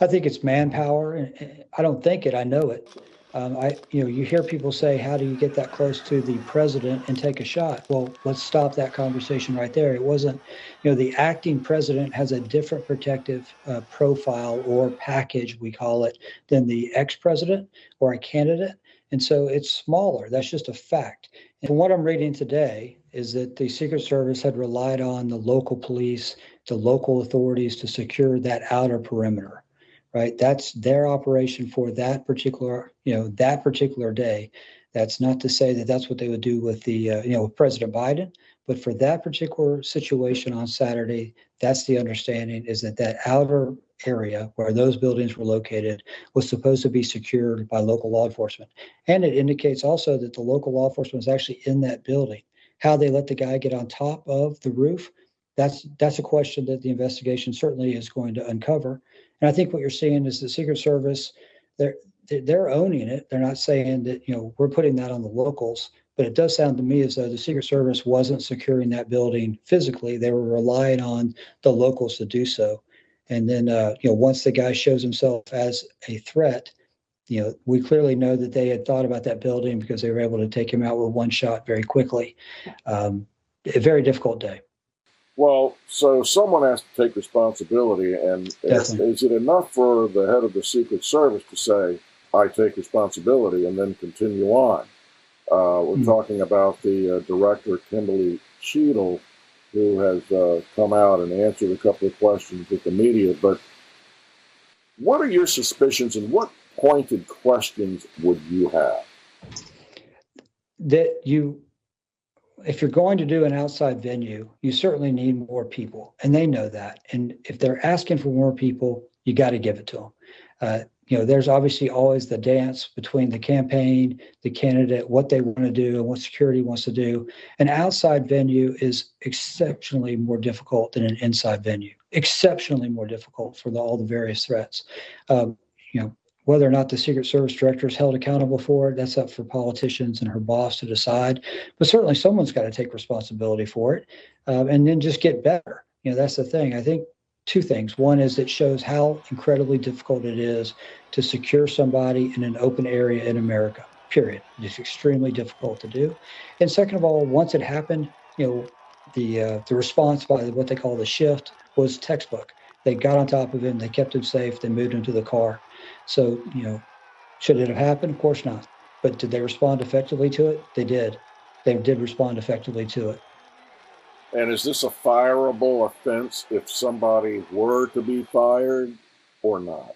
I think it's manpower. And I don't think it. I know it. You hear people say, "How do you get that close to the president and take a shot?" Well, let's stop that conversation right there. It wasn't, the acting president has a different protective profile or package, we call it, than the ex-president or a candidate, and so it's smaller. That's just a fact. And from what I'm reading today, is that the Secret Service had relied on the local police, the local authorities to secure that outer perimeter, right? That's their operation for that particular day. That's not to say that that's what they would do with with President Biden, but for that particular situation on Saturday, that's the understanding, is that that outer area where those buildings were located was supposed to be secured by local law enforcement. And it indicates also that the local law enforcement was actually in that building. How they let the guy get on top of the roof, that's a question that the investigation certainly is going to uncover. And I think what you're seeing is the Secret Service, they're owning it. They're not saying that, we're putting that on the locals, but it does sound to me as though the Secret Service wasn't securing that building physically. They were relying on the locals to do so. And then, once the guy shows himself as a threat, we clearly know that they had thought about that building because they were able to take him out with one shot very quickly. A very difficult day. Well, so someone has to take responsibility, and is it enough for the head of the Secret Service to say, "I take responsibility," and then continue on? We're talking about the director, Kimberly Cheadle, who has come out and answered a couple of questions with the media. But what are your suspicions, and what pointed questions would you have? If you're going to do an outside venue, you certainly need more people, and they know that. And if they're asking for more people, you got to give it to them. There's obviously always the dance between the campaign, the candidate, what they want to do, and what security wants to do. An outside venue is exceptionally more difficult than an inside venue. Exceptionally more difficult for all the various threats. Whether or not the Secret Service director is held accountable for it, that's up for politicians and her boss to decide. But certainly someone's got to take responsibility for it, and then just get better. That's the thing. I think two things. One is it shows how incredibly difficult it is to secure somebody in an open area in America, period. It's extremely difficult to do. And second of all, once it happened, the response by what they call the shift was textbook. They got on top of him, they kept him safe, they moved him to the car. So, should it have happened? Of course not. But did they respond effectively to it? They did. They did respond effectively to it. And is this a fireable offense if somebody were to be fired or not?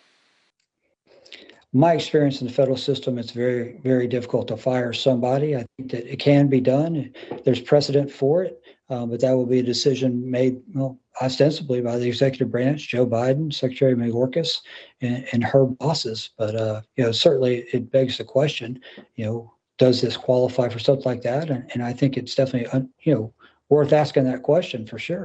My experience in the federal system, it's very, very difficult to fire somebody. I think that it can be done. There's precedent for it, but that will be a decision made, ostensibly by the executive branch, Joe Biden, Secretary Mayorkas, and her bosses. But, certainly it begs the question, does this qualify for something like that? And I think it's definitely, worth asking that question for sure.